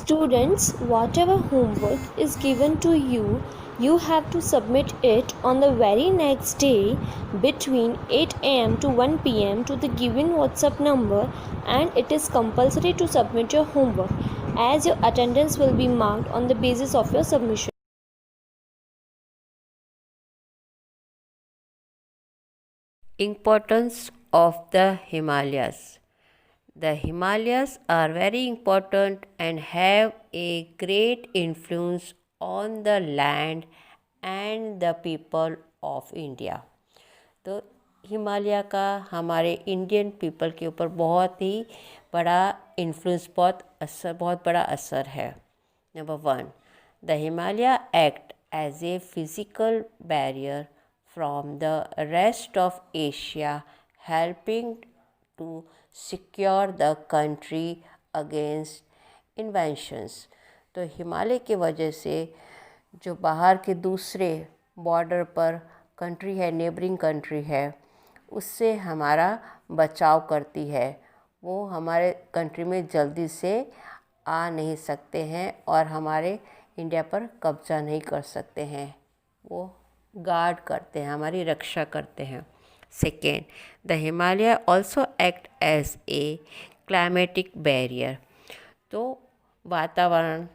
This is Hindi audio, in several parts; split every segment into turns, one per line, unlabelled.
Students, whatever homework is given to you, you have to submit it on the very next day between 8 am to 1 pm to the given WhatsApp number, and it is compulsory to submit your homework as your attendance will be marked on the basis of your submission.
Importance of the Himalayas. The Himalayas are very important and have a great influence on the land and the people of India. तो हिमालय का हमारे इंडियन पीपल के ऊपर बहुत ही बड़ा इन्फ्लुएंस, बहुत बड़ा असर है. Number 1, the Himalaya act as a physical barrier from the rest of Asia, helping to secure the country against invasions. तो हिमालय की वजह से जो बाहर के दूसरे बॉर्डर पर कंट्री है, नेबरिंग कंट्री है, उससे हमारा बचाव करती है. वो हमारे कंट्री में जल्दी से आ नहीं सकते हैं और हमारे इंडिया पर कब्जा नहीं कर सकते हैं. वो गार्ड करते हैं, हमारी रक्षा करते हैं. Second, the Himalaya also act as a climatic barrier. तो वातावरण,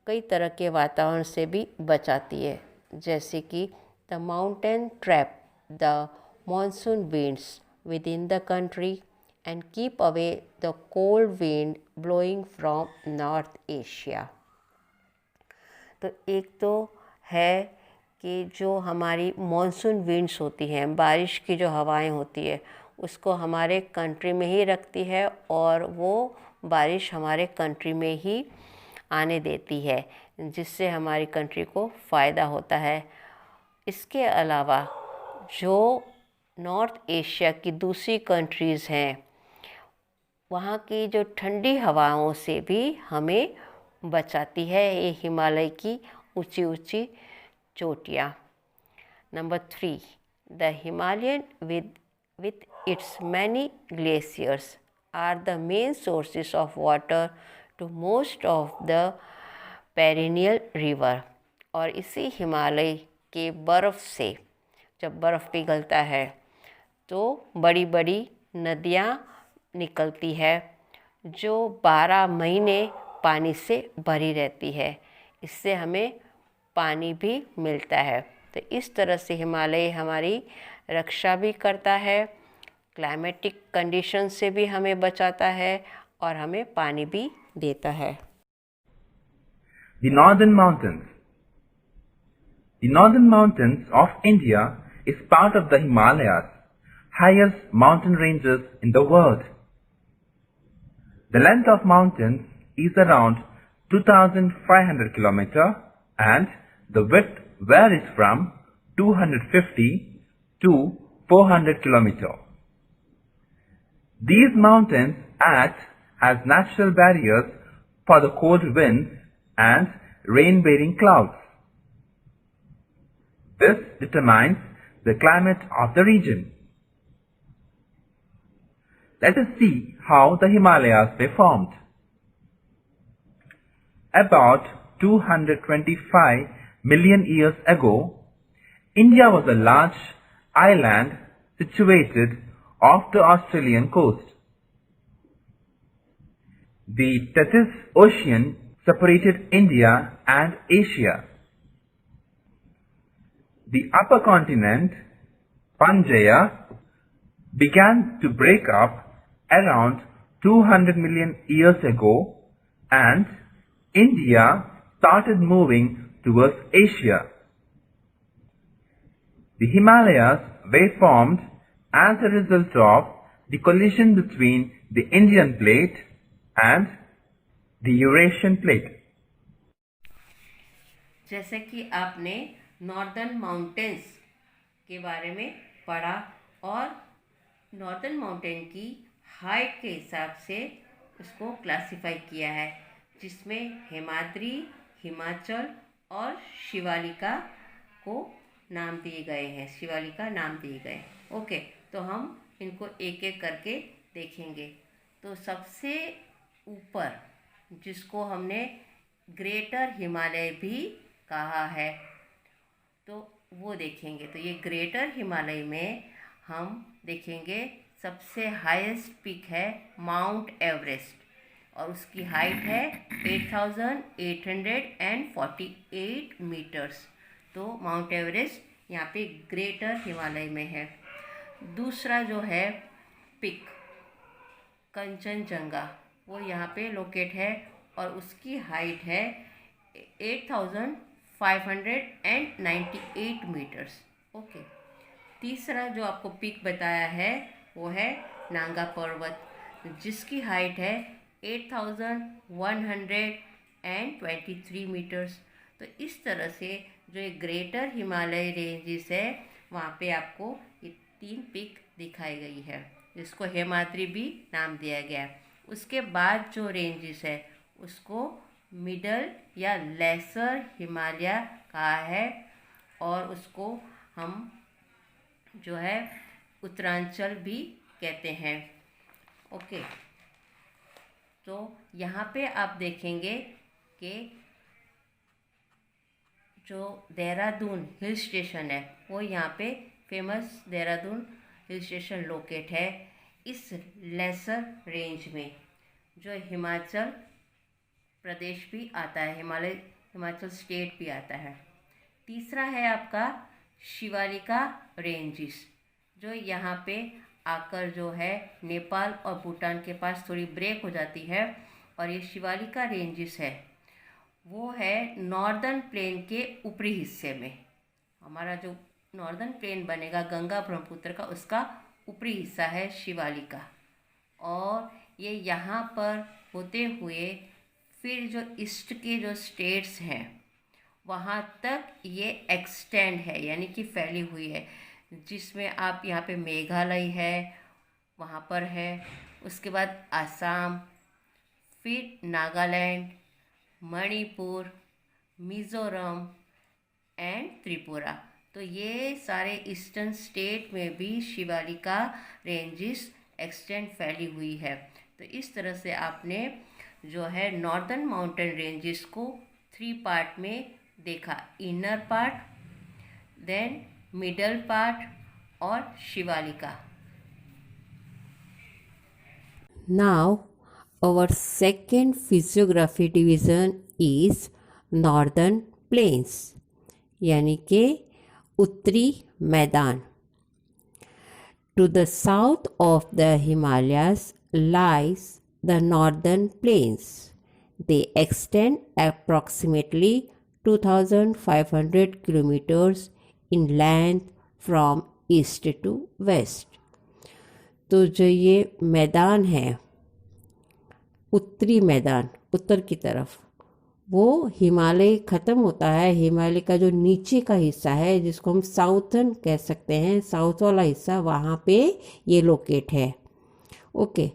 कई तरह के वातावरण से भी बचाती है, जैसे कि the mountain trap the monsoon winds with in the country and keep away the cold wind blowing from north Asia. तो एक तो है कि जो हमारी मॉनसून विंड्स होती हैं, बारिश की जो हवाएं होती है, उसको हमारे कंट्री में ही रखती है और वो बारिश हमारे कंट्री में ही आने देती है, जिससे हमारी कंट्री को फ़ायदा होता है. इसके अलावा जो नॉर्थ एशिया की दूसरी कंट्रीज़ हैं, वहाँ की जो ठंडी हवाओं से भी हमें बचाती है ये हिमालय की ऊंची ऊंची चोटियाँ. Number 3, the Himalayan with its many glaciers are the main sources of water to most of the perennial river. और इसी हिमालय के बर्फ़ से, जब बर्फ़ पिघलता है तो बड़ी बड़ी नदियाँ निकलती है जो 12 महीने पानी से भरी रहती है. इससे हमें पानी भी मिलता है. तो इस तरह से हिमालय हमारी रक्षा भी करता है, क्लाइमेटिक कंडीशन से भी हमें बचाता है और हमें पानी भी देता है.
The Northern Mountains. The Northern Mountains of India is part of the Himalayas, highest mountain ranges in the world. The length of mountains is around 2,500 km and the width varies from 250 to 400 km. These mountains act as natural barriers for the cold winds and rain-bearing clouds. This determines the climate of the region. Let us see how the Himalayas were formed. About 225 million years ago, India was a large island situated off the Australian coast. The Tethys Ocean separated India and Asia. The upper continent, Pangaea, began to break up around 200 million years ago, and India started moving towards Asia. The Himalayas were formed as a result of the collision between the Indian plate and the Eurasian plate.
जैसे कि आपने नॉर्दर्न माउंटेन्स के बारे में पढ़ा और नॉर्दर्न माउंटेन की हाइट के हिसाब से उसको क्लासिफाई किया है, जिसमें हिमाद्री, हिमाचल और शिवालिका को नाम दिए गए हैं, शिवालिका नाम दिए गए. ओके, तो हम इनको एक एक करके देखेंगे. तो सबसे ऊपर जिसको हमने ग्रेटर हिमालय भी कहा है। तो वो देखेंगे। तो ये ग्रेटर हिमालय में हम देखेंगे सबसे हाईएस्ट पिक है माउंट एवरेस्ट और उसकी हाइट है 8,848 मीटर्स। तो माउंट एवरेस्ट यहाँ पे ग्रेटर हिमालय में है। दूसरा जो है पिक कंचनजंगा, वो यहाँ पे लोकेट है और उसकी हाइट है 8,598 मीटर्स। ओके। तीसरा जो आपको पिक बताया है वो है नांगा पर्वत, जिसकी हाइट है 8,123 मीटर्स। तो इस तरह से जो ये ग्रेटर हिमालय रेंजेस है वहाँ पे आपको ये 3 पिक दिखाई गई है, जिसको हेमाद्री भी नाम दिया गया है। उसके बाद जो रेंजेस है उसको मिडल या लेसर हिमालय कहा है और उसको हम जो है उत्तरांचल भी कहते हैं। ओके। तो यहाँ पे आप देखेंगे कि जो देहरादून हिल स्टेशन है वो यहाँ पे famous Dehradun hill station locate है इस लेसर रेंज में, जो हिमाचल प्रदेश भी आता है, हिमाचल स्टेट भी आता है। तीसरा है आपका शिवालिका रेंजेस, जो यहाँ पे आकर जो है नेपाल और भूटान के पास थोड़ी ब्रेक हो जाती है। और ये शिवालिका रेंजेस है वो है नॉर्दर्न प्लेन के ऊपरी हिस्से में। हमारा जो नॉर्दर्न प्लेन बनेगा गंगा ब्रह्मपुत्र का, उसका ऊपरी हिस्सा है शिवालिका। और ये यहाँ पर होते हुए फिर जो ईस्ट के जो स्टेट्स हैं वहाँ तक ये एक्सटेंड है, यानी कि फैली हुई है, जिसमें आप यहाँ पे मेघालय है वहाँ पर है, उसके बाद आसाम, फिर नागालैंड, मणिपुर, मिज़ोरम एंड त्रिपुरा। तो ये सारे ईस्टर्न स्टेट में भी शिवालिका रेंजेस एक्सटेंड फैली हुई है। तो इस तरह से आपने जो है नॉर्दर्न माउंटेन रेंजेस को 3 पार्ट में देखा, inner part, then middle part और Shivalika.
Now, our second physiography division is Northern Plains, यानी कि उत्तरी मैदान. To the south of the Himalayas lies the Northern Plains. They extend approximately 2,500 kilometers in length from east to west. तो जो ये मैदान है, उत्तरी मैदान, उत्तर की तरफ, वो हिमालय ख़त्म होता है। हिमालय का जो नीचे का हिस्सा है जिसको हम साउथर्न कह सकते हैं, साउथ वाला हिस्सा, वहाँ पे ये लोकेट है। ओके।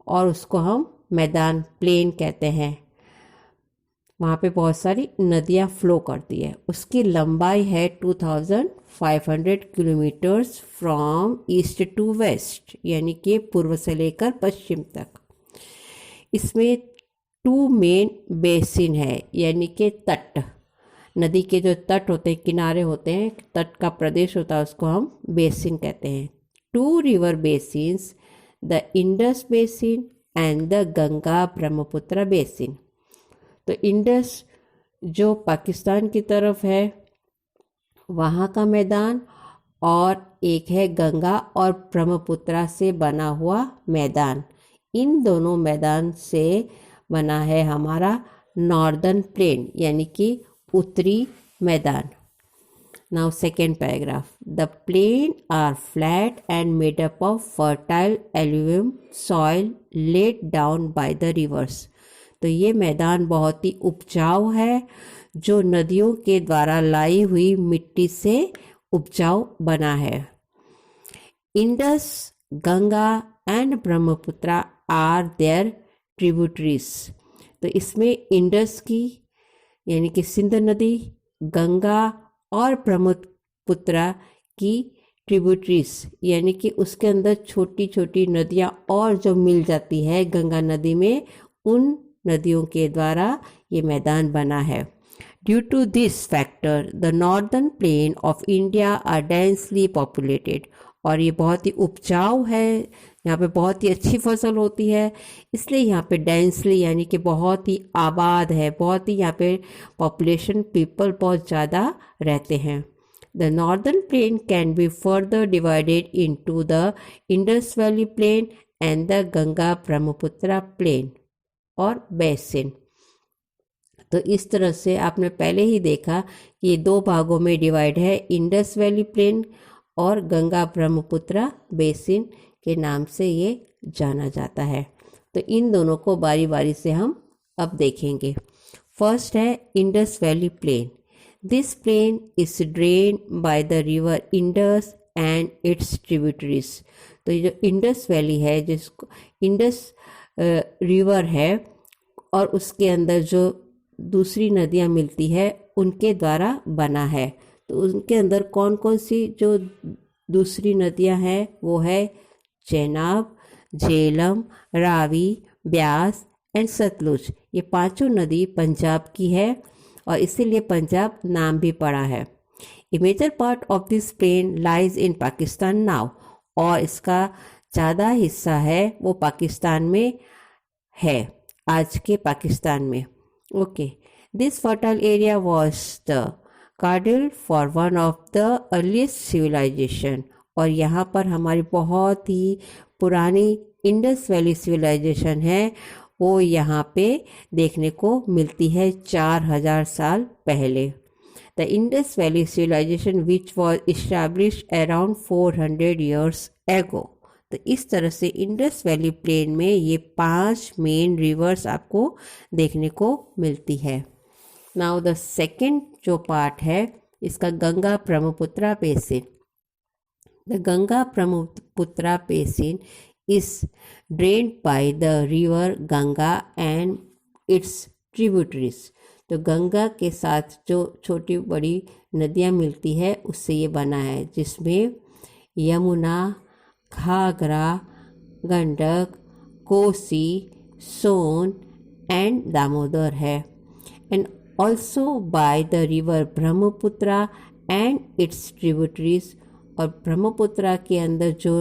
और उसको हम मैदान, प्लेन कहते हैं। वहाँ पे बहुत सारी नदियाँ फ्लो करती है। उसकी लंबाई है 2,500 kilometres from east to west, यानी कि पूर्व से लेकर पश्चिम तक। इसमें 2 मेन बेसिन है, यानी कि तट, नदी के जो तट होते हैं, किनारे होते हैं, तट का प्रदेश होता है, उसको हम बेसिन कहते हैं। 2 river basins, the Indus basin and the Ganga Brahmaputra basin. तो इंडस जो पाकिस्तान की तरफ है वहाँ का मैदान, और एक है गंगा और ब्रह्मपुत्र से बना हुआ मैदान। इन दोनों मैदान से बना है हमारा नॉर्दर्न प्लेन, यानी कि उत्तरी मैदान। Now second paragraph, the plain are flat and made up of fertile alluvium soil laid down by the rivers. तो ये मैदान बहुत ही उपजाऊ है, जो नदियों के द्वारा लाई हुई मिट्टी से उपजाऊ बना है। Indus, Ganga and Brahmaputra are their tributaries. तो इसमें इंडस की यानी कि सिंध नदी, गंगा और ब्रह्मपुत्र की ट्रिब्यूटरीज, यानी कि उसके अंदर छोटी छोटी नदियाँ और जो मिल जाती है गंगा नदी में, उन नदियों के द्वारा ये मैदान बना है। Due to this factor the northern plain of India are densely populated, और ये बहुत ही उपजाऊ है, यहाँ पे बहुत ही अच्छी फसल होती है, इसलिए यहाँ पे डेंसली यानी कि बहुत ही आबाद है, बहुत ही यहाँ पे पॉपुलेशन पीपल बहुत ज़्यादा रहते हैं। The northern plain can be further divided into the Indus valley plain and the Ganga Brahmaputra plain और बेसिन। तो इस तरह से आपने पहले ही देखा कि ये दो भागों में डिवाइड है, इंडस वैली प्लेन और गंगा ब्रह्मपुत्र बेसिन के नाम से ये जाना जाता है। तो इन दोनों को बारी बारी से हम अब देखेंगे। फर्स्ट है Indus valley plain. This plain is drain by the river Indus and its tributaries. तो ये जो इंडस वैली है, जिसको इंडस रिवर है और उसके अंदर जो दूसरी नदियाँ मिलती है उनके द्वारा बना है। तो उनके अंदर कौन कौन सी जो दूसरी नदियाँ हैं वो है चेनाब, झेलम, रावी, ब्यास एंड सतलुज। ये पांचों नदी पंजाब की है और इसीलिए पंजाब नाम भी पड़ा है। A major part of this plain lies in Pakistan now, और इसका ज़्यादा हिस्सा है वो पाकिस्तान में है, आज के पाकिस्तान में। Okay, this fertile area was the cradle for one of the earliest civilisation, और यहाँ पर हमारी बहुत ही पुरानी इंडस वैली सिविलाइजेशन है, वो यहाँ पे देखने को मिलती है 4000 साल पहले। The Indus valley civilization which was established around 400 years ago. तो इस तरह से इंडस वैली प्लेन में ये 5 मेन रिवर्स आपको देखने को मिलती है। नाउ द सेकेंड जो पार्ट है इसका Ganga Brahmaputra basin. The Ganga Brahmaputra basin is drained bye the river Ganga and its tributaries. तो गंगा के साथ जो छोटी बड़ी नदियाँ मिलती है उससे ये बना है, जिसमें यमुना, घाघरा, गंडक, कोसी, सोन एंड दामोदर है, and also bye the river Brahmaputra and its tributaries. और ब्रह्मपुत्र के अंदर जो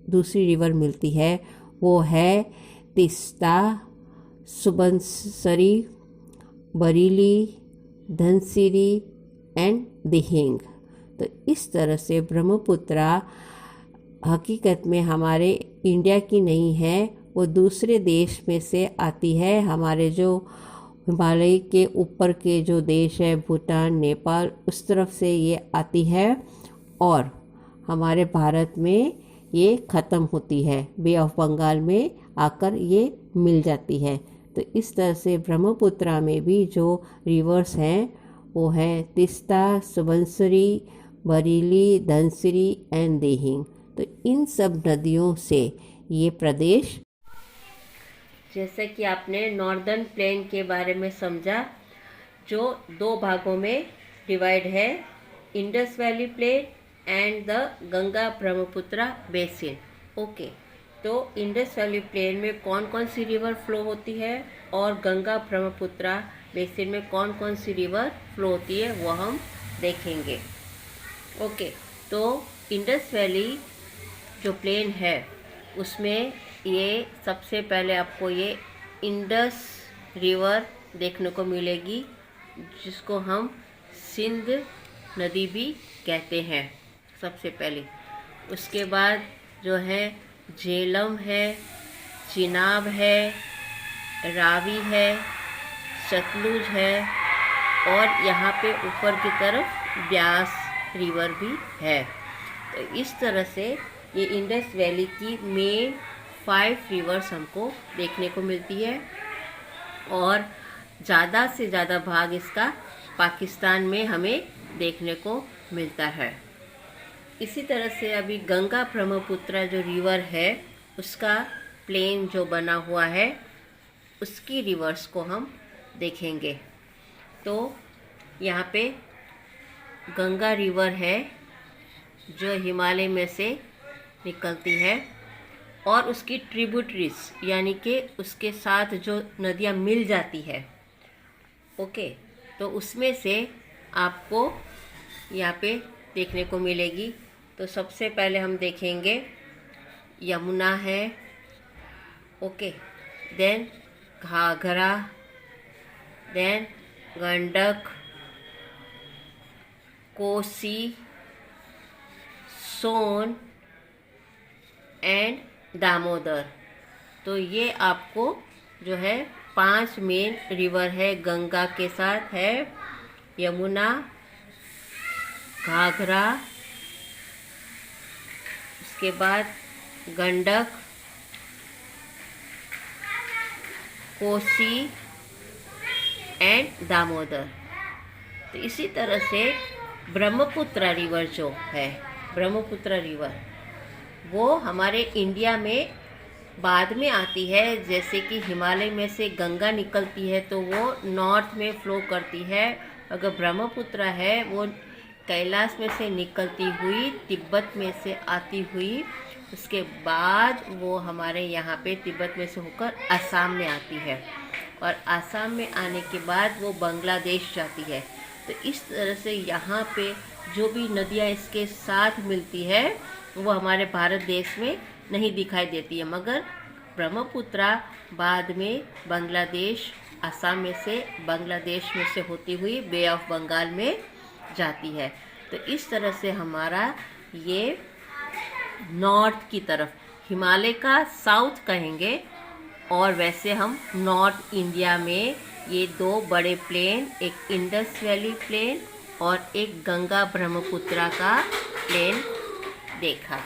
दूसरी रिवर मिलती है वो है तीस्ता, सुबनसिरी, बरेली, धनसिरी एंड दिहिंग। तो इस तरह से ब्रह्मपुत्र हकीकत में हमारे इंडिया की नहीं है, वो दूसरे देश में से आती है। हमारे जो हिमालय के ऊपर के जो देश है, भूटान, नेपाल, उस तरफ से ये आती है और हमारे भारत में ये ख़त्म होती है, बे ऑफ बंगाल में आकर ये मिल जाती है। तो इस तरह से ब्रह्मपुत्र में भी जो रिवर्स हैं वो है तीस्ता, सुबनसिरी, बरेली, धनसिरी एंड दिहिंग। तो इन सब नदियों से ये प्रदेश,
जैसे कि आपने नॉर्दर्न प्लेन के बारे में समझा, जो 2 भागों में डिवाइड है, Indus valley plain and the Ganga Brahmaputra basin. Okay, तो इंडस वैली प्लेन में कौन कौन सी रिवर फ्लो होती है और गंगा ब्रह्मपुत्र बेसिन में कौन कौन सी रिवर फ्लो होती है वो हम देखेंगे। ओके, तो इंडस वैली जो प्लेन है उसमें ये सबसे पहले आपको ये इंडस रिवर देखने को मिलेगी, जिसको हम सिंध नदी भी कहते हैं सबसे पहले। उसके बाद जो है झेलम है, चिनाब है, रावी है, सतलुज है और यहाँ पे ऊपर की तरफ ब्यास रिवर भी है। तो इस तरह से ये इंडस वैली की मेन 5 रिवर्स हमको देखने को मिलती है और ज़्यादा से ज़्यादा भाग इसका पाकिस्तान में हमें देखने को मिलता है। इसी तरह से अभी गंगा ब्रह्मपुत्र जो रिवर है उसका प्लेन जो बना हुआ है उसकी रिवर्स को हम देखेंगे। तो यहाँ पे गंगा रिवर है जो हिमालय में से निकलती है और उसकी ट्रिब्यूटरीज यानी कि उसके साथ जो नदियाँ मिल जाती है, ओके, तो उसमें से आपको यहाँ पे देखने को मिलेगी। तो सबसे पहले हम देखेंगे यमुना है, okay, then Ghaghara, then Gandak, Kosi, Son and Damodar. तो ये आपको जो है 5 मेन रिवर है, गंगा के साथ है यमुना, घाघरा, उसके बाद गंडक, कोसी एंड दामोदर। तो इसी तरह से ब्रह्मपुत्र रिवर जो है, ब्रह्मपुत्र रिवर वो हमारे इंडिया में बाद में आती है। जैसे कि हिमालय में से गंगा निकलती है तो वो नॉर्थ में फ्लो करती है। अगर ब्रह्मपुत्र है वो कैलाश में से निकलती हुई तिब्बत में से आती हुई, उसके बाद वो हमारे यहाँ पे तिब्बत में से होकर असम में आती है, और असम में आने के बाद वो बांग्लादेश जाती है। तो इस तरह से यहाँ पे जो भी नदियाँ इसके साथ मिलती है वो हमारे भारत देश में नहीं दिखाई देती है, मगर ब्रह्मपुत्र बाद में बांग्लादेश, असम में से बांग्लादेश में से होती हुई बे ऑफ बंगाल में जाती है। तो इस तरह से हमारा ये नॉर्थ की तरफ, हिमालय का साउथ कहेंगे, और वैसे हम नॉर्थ इंडिया में ये 2 बड़े प्लेन, एक इंडस वैली प्लेन और एक गंगा ब्रह्मपुत्र का प्लेन देखा।